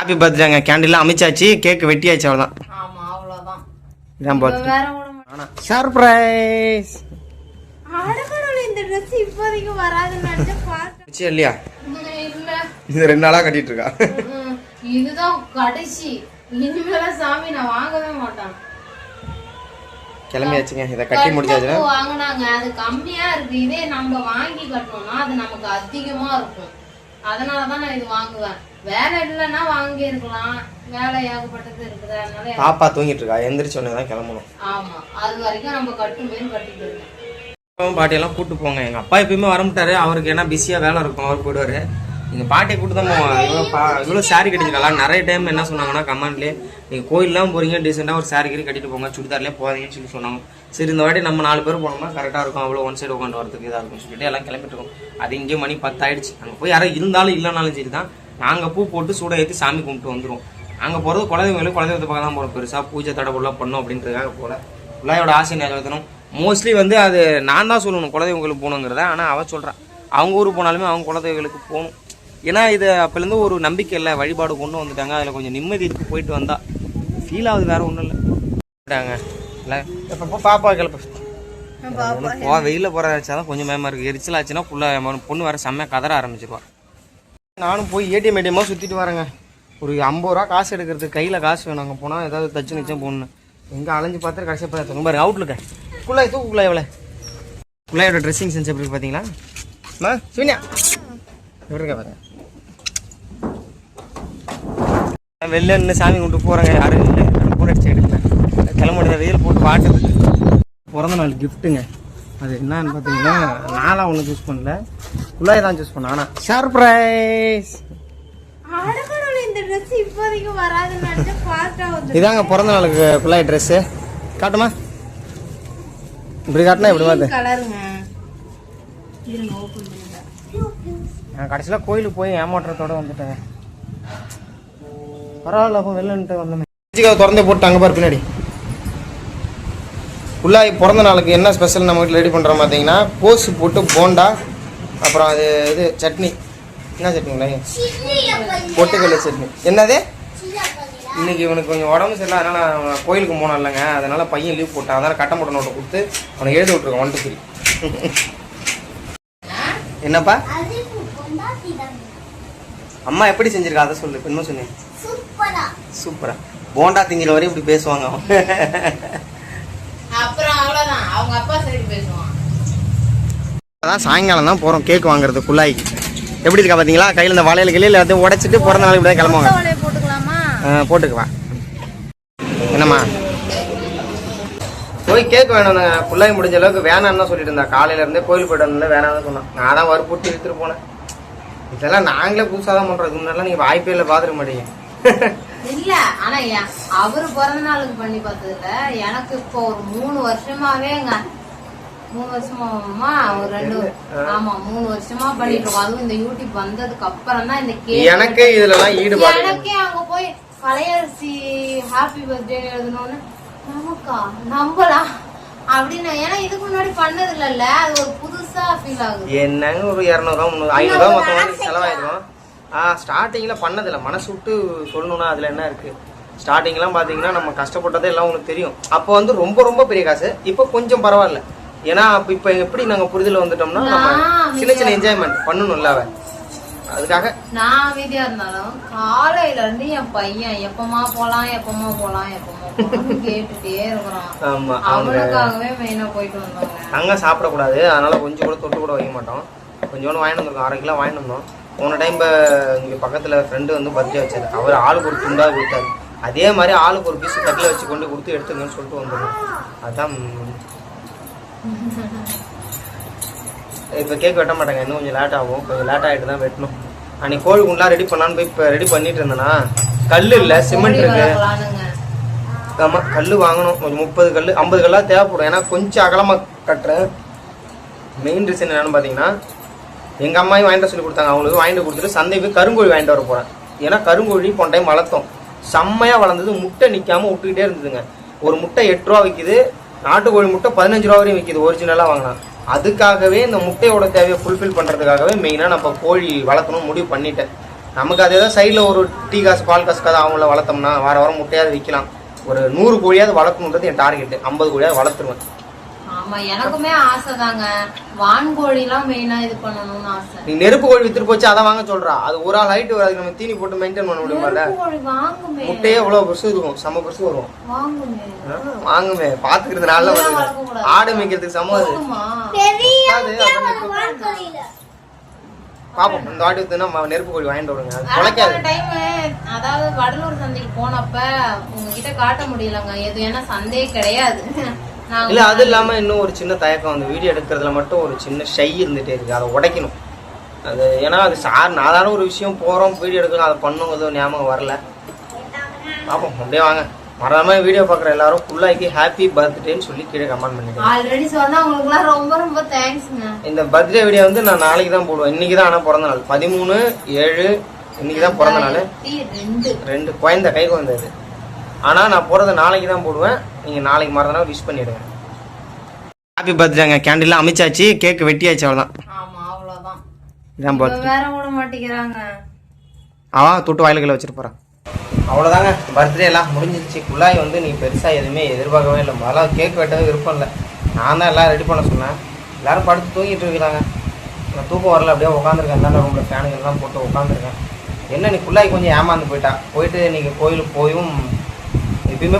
Happy பர்த்டேங்க. Candle அமைச்சாச்சு, cake வெட்டியாச்சு, அவ்வளோதான். ஆமா அவ்வளவுதான். இதான் பர்த்டே. சர்ப்ரைஸ். இந்த Dress இப்போதைக்கு வராதுன்னு நினைச்சேன். பாத்து இல்லையா? இல்ல. இது 2 நாளா கட்டிட்டு இருக்கா. இதுதான் கடைசி. இனிமேல சாமி நான் வாங்கவே மாட்டேன். கிளம்பியாச்சுங்க. இத கட்டி முடிச்சாச்சுனா வாங்குனாங்க. அது கம்மியா இருக்கு. இதே நம்ம வாங்கி கட்டணும்னா அது நமக்கு அதிகமா இருக்கும். அதனால தான் நான் இது வாங்குவேன். வேலை இல்லைன்னா வாங்கி இருக்கலாம். வேலை ஏகப்பட்டது இருக்குது. அதனால பாப்பா தூங்கிட்டு இருக்கா. எந்திரிச்ச உடனே தான் கிளம்பணும். ஆமா, அது வரைக்கும் நம்ம கட்டுமேன்னு கட்டிட்டு இருக்கோம். பாட்டியெல்லாம் கூட்டு போங்க. எங்க அப்பா எப்பயுமே வரமாட்டாரு. அவருக்கு என்ன பிஸியா வேலை இருக்கும், அவர் போயிடுவாரு. எங்க பாட்டியை கூட்டு தான் போவாங்க. இவ்வளோ சாரி கட்டிருக்கலாம். நிறைய டைம் என்ன சொன்னாங்கன்னா கமெண்ட்லேயே, நீங்க கோயிலெலாம் போறீங்க, டீசெண்டாக ஒரு சாரி கட்டிட்டு போங்க, சுடிதார்லேயே போறீங்கன்னு சொல்லி சொன்னாங்க. சரி, இந்த வாட்டி நம்ம 4 பேர் போனோம்னா கரெக்டாக இருக்கும். அவ்வளோ ஒன் சைடு உட்காந்து வரதுக்கு இதாக இருக்கும் சொல்லிட்டு எல்லாம் கிளம்பிட்டு இருக்கோம். அது இங்கே மணி 10 ஆயிடுச்சு. அங்கே போய் யாரும் இருந்தாலும் இல்லைனாலும் சரி தான் நாங்கள் பூ போட்டு சூட ஏற்றி சாமி கும்பிட்டு வந்துடுவோம். அங்கே போகிறது குலதெய்வங்களுக்கு குலதெய்வத்தை பக்கம் தான் போகிறோம். பெருசாக பூஜை தடபுலாம் பண்ணோம் அப்படின்றதுக்காக போல. பிள்ளையோட ஆசை நிறைவேற்றணும். மோஸ்ட்லி வந்து அது நான் தான் சொல்லணும் குலதெய்வங்களுக்கு போகணுங்கிறத. ஆனால் அவள் சொல்கிறான் அவங்க ஊருக்கு போனாலுமே அவங்க குலதெய்வங்களுக்கு போகணும். ஏன்னா இது அப்போலேருந்து ஒரு நம்பிக்கை இல்லை, வழிபாடு கொண்டு வந்துட்டாங்க. அதில் கொஞ்சம் நிம்மதி இருக்கு. போயிட்டு வந்தால் ஃபீல் ஆகுது, வேறு ஒன்றும் இல்லைட்டாங்க. இல்லை இப்போ பாப்பா கிளப்ப வெயிலில் போகிற வச்சாதான் கொஞ்சம் பயமாக இருக்குது. எரிச்சல் ஆச்சுன்னா ஃபுல்லாக பொண்ணு வேறு செம்மையாக கதற ஆரம்பிச்சிருவா. நானும் போய் ஏடிஎம் சுற்றிட்டு வரேங்க. ஒரு 50 ரூபா காசு எடுக்கிறதுக்கு கையில் காசு வேணும். அங்கே போனால் ஏதாவது தச்சு நிச்சயம் போகணும். எங்கே அலைஞ்சு பார்த்து கடைசியாக பார்த்து பாருங்க அவுட்லுக்க குள்ளாய் தூக்குள்ளா எவ்வளோ குள்ளாயோட ட்ரெஸ்ஸிங் சென்ஸ் எப்படி பார்த்தீங்களா? சூன்யா இருக்கா பாருங்க. வெளில நின்று சாமி கும்பிட்டு போகிறாங்க. யாரும் இல்லை. ஃபோன் அடிச்சு எடுக்கல. கிளம்புற வெயில் போட்டு வாட்டுறது. பிறந்த நாள் கிஃப்ட்டுங்க. அது என்னன்னு பார்த்தீங்கன்னா நாளாக ஒன்றும் சூஸ் பண்ணல, குள்ளாய் தான் சூஸ் பண்ணேன். ஆனால் சர்ப்ரைஸ். இதாங்க பிறந்த நாளுக்கு குள்ளாய் ட்ரெஸ்ஸு. காட்டுமா? இப்படி காட்டினா எப்படி பார்த்து நான் கடைசியில் கோயிலுக்கு போய் ஏமாற்றத்தோட வந்துட்டேன். பரவாயில்ல, அப்போ வெளிலன்ட்டு வந்தேன். திறந்தே போட்டு அங்கே பாரு பின்னாடி. குள்ளாய் பிறந்த நாளுக்கு என்ன ஸ்பெஷல் நம்ம வீட்டில் ரெடி பண்ணுறோம் பார்த்தீங்கன்னா, கோஸு போட்டு போண்டா, அப்புறம் அது இது சட்னி. என்ன சட்னிங்களா? பொட்டுக்கடலை சட்னி. என்னது? இன்னைக்கு இவனுக்கு கொஞ்சம் உடம்பு சரியில்லை, அதனால் நான் கோயிலுக்கு போனோம் இல்லைங்க. அதனால் பையன் லீவ் போட்டான். அதனால் கட்ட மூட்டை நோட்டை கொடுத்து அவனை எழுதி விட்ருக்கேன் 1 2 3. என்னப்பா அம்மா எப்படி செஞ்சிருக்கா அதை சொல்லு. என்ன சொன்னேன்? சூப்பரா. போண்டா திங்கிற வரையும் இப்படி பேசுவாங்க. அதான் சாயங்காலம் தான் போகிறோம் கேக் வாங்குறது குள்ளாய்க்கு. எப்படி இருக்கா பார்த்தீங்களா? கையில் இந்த வளையல் கிளையில் எல்லாத்தையும் உடைச்சிட்டு பிறந்த நாள் இப்படி தான் கிளம்புவாங்க. போட்டுக்குவா. என்னம்மா போய் கேக் வேணும். குள்ளாய் முடிஞ்ச அளவுக்கு வேணான்னு தான் சொல்லிட்டு இருந்தா. காலையிலேருந்தே கோயில் போய்ட்டு வந்தேன், வேணான்னு சொன்னான். நான் தான் வறுப்புட்டு எடுத்துகிட்டு போனேன். இதெல்லாம் நாங்களே புதுசாக தான் பண்ணுறோம். இது முன்னாடிலாம் நீங்கள் வாய்ப்பே இல்லை, பார்த்துக்க மாட்டீங்க. இல்ல, ஆனா அவரு பிறந்த நாளுக்கு பண்ணி பார்த்ததுல எனக்கு இப்போ ஒரு 3 வருஷமாவேங்க 3 வருஷமா ஒரு 2 ஆமா 3 வருஷமா பண்ணிட்டு இருக்கோம். அதுவும் இந்த யூடியூப் வந்ததுக்கு அப்புறம் தான் இந்த கேக் எனக்கு இதுலலாம் ஈடுபாடு. எனக்கே அங்க போய் பழையரிசி ஹாப்பி பர்த்டே எழுதணும்னு நமக்கா நம்பலாம் அப்படின்னு. ஏன்னா இதுக்கு முன்னாடி பண்ணது இல்லல்ல, அது ஒரு புதுசா ஃபீல் ஆகுது. என்னங்க ஒரு 200 300 500 மொத்தம் செலவாயிருக்கும். ஸ்டார்டிங்கில் பண்ணதில்லை, மனசு விட்டு சொல்லணும்னா அதில் என்ன இருக்குது. ஸ்டார்டிங்லாம் பார்த்தீங்கன்னா நம்ம கஷ்டப்பட்டதே எல்லாம் உங்களுக்கு தெரியும். அப்போ வந்து ரொம்ப ரொம்ப பெரிய காசு. இப்போ கொஞ்சம் பரவாயில்ல. ஏன்னா இப்போ எப்படி நாங்கள் புரிதல் வந்துட்டோம்னா நம்ம சின்ன சின்ன என்ஜாய்மெண்ட் பண்ணணும்ல. அதுக்காக நான் அமைதியா இருந்தாலும் காலையில இருந்து என் பையன் எப்பமா போலாம் கேட்டுட்டே இருக்கிறான். ஆமா, அவனுக்காகவே மெயினா போயிட்டு வந்தோங்க. அங்கே சாப்பிடக்கூடாது, அதனால கொஞ்சம் கூட தொட்டு கூட வைக்க மாட்டோம். கொஞ்சோண்டு வாங்கிட்டு வந்திருக்கோம். 1/2 கிலோ வாங்கிட்டு வந்தோம். போன டைம் இங்கே பக்கத்தில் ஃப்ரெண்டு வந்து பர்த்டே வச்சாரு. அவர் ஆளுக்கு ஒரு துண்டாக கொடுத்தாரு. அதே மாதிரி ஆளுக்கு ஒரு பீஸ் தட்டில் வச்சு கொண்டு கொடுத்து எடுத்துங்கன்னு சொல்லிட்டு வந்துடுவோம். அதுதான் இப்போ கேக் வெட்ட மாட்டாங்க. இன்னும் கொஞ்சம் லேட் ஆகும். கொஞ்சம் லேட் ஆகிட்டு தான் வெட்டணும். அன்னைக்கு கோழி குண்டா ரெடி பண்ணலான்னு போய் இப்போ ரெடி பண்ணிட்டு இருந்தேன்னா கல் இல்லை, சிமெண்ட் இருக்கு. ஆமாம், கல் வாங்கணும். கொஞ்சம் 30 கல் 50 கல்லாக தேவைப்படும். ஏன்னா கொஞ்சம் அகலமாக கட்டுறேன். மெயின் ரீசன் என்னென்னு பார்த்தீங்கன்னா, எங்கள் அம்மாயும் வாங்கிட்டு சொல்லி கொடுத்தாங்க. அவங்களுக்கு வாங்கிட்டு கொடுத்துட்டு சந்தை போய் கருங்கோழி வாங்கிட்டு வர போகிறேன். ஏன்னா கருங்கோழி போன டைம் வளர்த்தோம், செம்மையாக வளர்ந்தது. முட்டை நிற்காமல் விட்டுக்கிட்டே இருந்ததுங்க. ஒரு முட்டை 8 ரூபா விற்கிது. நாட்டுக்கோழி முட்டை 15 ரூபா வரையும் விற்கிது ஒரிஜினலாக வாங்கினா. அதுக்காகவே இந்த முட்டையோட தேவையை ஃபுல்ஃபில் பண்ணுறதுக்காகவே மெயினாக நம்ம கோழி வளர்க்கணும்னு முடிவு பண்ணிட்டேன். நமக்கு அது ஏதோ சைடில் ஒரு டீ காசு பால் காசுக்காக அவங்கள வளர்த்தோம்னா வாரம் முட்டையாவது விற்கலாம். ஒரு 100 கோழியாவது வளர்க்கணுன்றது என் டார்கெட்டு. 50 கோழியாவது வளர்த்துருவேன். ஆமா எனக்குமே ஆசைதாங்க. வான்கோழிலாம் மெயினா இது பண்ணணும்னு ஆசை. நீ நெருப்பு கோழி வித்துட்டு போச்சு அதை வாங்க சொல்றா. அது ஒரு ஆள் ஹைட் வராது, நம்ம தீனி போட்டு மெயின்டைன் பண்ண முடியுமால. முட்டையே எவ்வளவு பெருசு இருக்கும், செம்ம பெருசு வரும். வாங்குமே பாத்துக்கிறதுனால ஆடு மேய்க்கிறதுக்கு சமம். பாப்போம் இந்த வாட்டி வித்துனா நெருப்பு கோழி வாங்கிட்டு வருங்க. அது குலைக்காது. அதாவது வடலூர் சந்தைக்கு போனப்ப உங்ககிட்ட காட்ட முடியலங்க எது, ஏன்னா சந்தையே கிடையாது. இல்ல அது இல்லாம இன்னும் ஒரு சின்ன தயக்கம், அந்த வீடியோ எடுக்கிறதுல மட்டும் ஒரு சின்ன ஷை இருந்துட்டே இருக்கு. அதை உடைக்கணும். அது ஏன்னா அது சாதாரண ஒரு விஷயம், போறோம் வீடியோ எடுக்கணும், அதை பண்ணுங்க ஞாபகம் வரல. பாப்போம் அப்படியே வாங்க. மறக்காம வீடியோ பாக்குற எல்லாரும் குல்லாய்க்கு ஹாப்பி பர்த்டேன்னு சொல்லி கீழே கமெண்ட் பண்ணிடுங்க. ஆல்ரெடி சொன்னா உங்களுக்குலாம் ரொம்ப ரொம்ப தேங்க்ஸ்ங்க. இந்த பர்த்டே வீடியோ வந்து நான் நாளைக்கு தான் போடுவேன். இன்னைக்கு தான் ஆனா பிறந்த நாள் 13/7. இன்னைக்கு தான் பிறந்த நாள். 2 குழந்தை கை குழந்தை இது. ஆனா நான் போறது நாளைக்கு தான் போடுவேன். நீங்க நாளைக்கு மறந்தனால விஷ் பண்ணிடுங்க. ஹாப்பி பர்த்டேங்க. கேண்டில்லாம் அமைச்சாச்சு, கேக் வெட்டியாச்சு, அவ்வளவுதான். ஆமா அவ்வளவுதான். இதான் பர்த்டே. வேற விட மாட்டேங்கிறாங்க. தொட்டு வாயிலுக்குள்ள வச்சிட்டு போறான். அவ்வளோதாங்க, பர்த்டே எல்லாம் முடிஞ்சிருச்சு. குழாய் வந்து நீ பெருசாக எதுவுமே எதிர்பார்க்கவே இல்லை. முதல்ல கேக் வெட்டவே விருப்பம் இல்லை. நான் தான் எல்லாம் ரெடி பண்ண சொன்னேன். எல்லோரும் படுத்து தூங்கிட்டு இருக்கிறாங்க. நான் தூக்கம் வரல, அப்படியே உட்காந்துருக்கேன். எல்லாம் ரூமில் ஃபேனுங்கெல்லாம் போட்டு உட்காந்துருக்கேன். என்ன நீ குழாய் கொஞ்சம் ஏமாந்து போயிட்டு நீங்கள் கோயிலுக்கு போயும் எப்பயுமே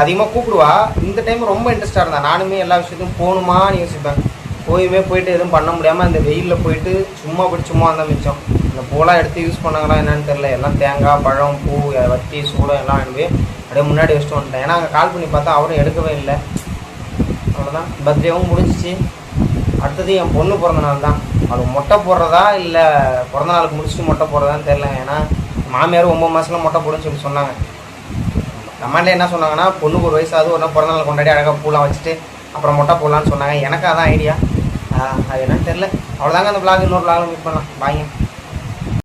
அதிகமாக கூப்பிடுவா. இந்த டைம் ரொம்ப இன்ட்ரெஸ்டாக இருந்தா. நானுமே எல்லா விஷயத்தையும் போகணுமான்னு யோசிப்பேன். போயிட்டு எதுவும் பண்ண முடியாமல் அந்த வெயிலில் போயிட்டு சும்மா இருந்தால் மிச்சம். இந்த பூலாம் எடுத்து யூஸ் பண்ணாங்களா என்னன்னு தெரில. எல்லாம் தேங்காய், பழம், பூ, வத்தி, சூடம் எல்லாம் அனுப்பி அப்படியே முன்னாடி வச்சுட்டு வந்துட்டேன். ஏன்னா அங்கே கால் பண்ணி பார்த்தா அவரும் எடுக்கவே இல்லை. அவ்வளோதான், பர்த்டேவும் முடிஞ்சிச்சு. அடுத்தது என் பொண்ணு பிறந்த நாள் தான். அது மொட்டை போடுறதா இல்லை பிறந்த நாளுக்கு முடிச்சுட்டு மொட்டை போடுறதான்னு தெரில. ஏன்னா மாமியார் 9 மாதத்துல மொட்டை போடுன்னு சொல்லி சொன்னாங்க. கமாண்டில் என்ன சொன்னாங்கன்னா, பொண்ணுக்கு 1 வயசாவது ஒரு நாள் பிறந்த நாள் கொண்டாடி அழகாக பூலாம் வச்சுட்டு அப்புறம் மொட்டை போடலான்னு சொன்னாங்க. எனக்கு அதான் ஐடியா. அது என்னன்னு தெரில. அவ்வளோதாங்க அந்த vlog. இன்னொரு vlog மீட் பண்ணலாம். பாய்ங்க.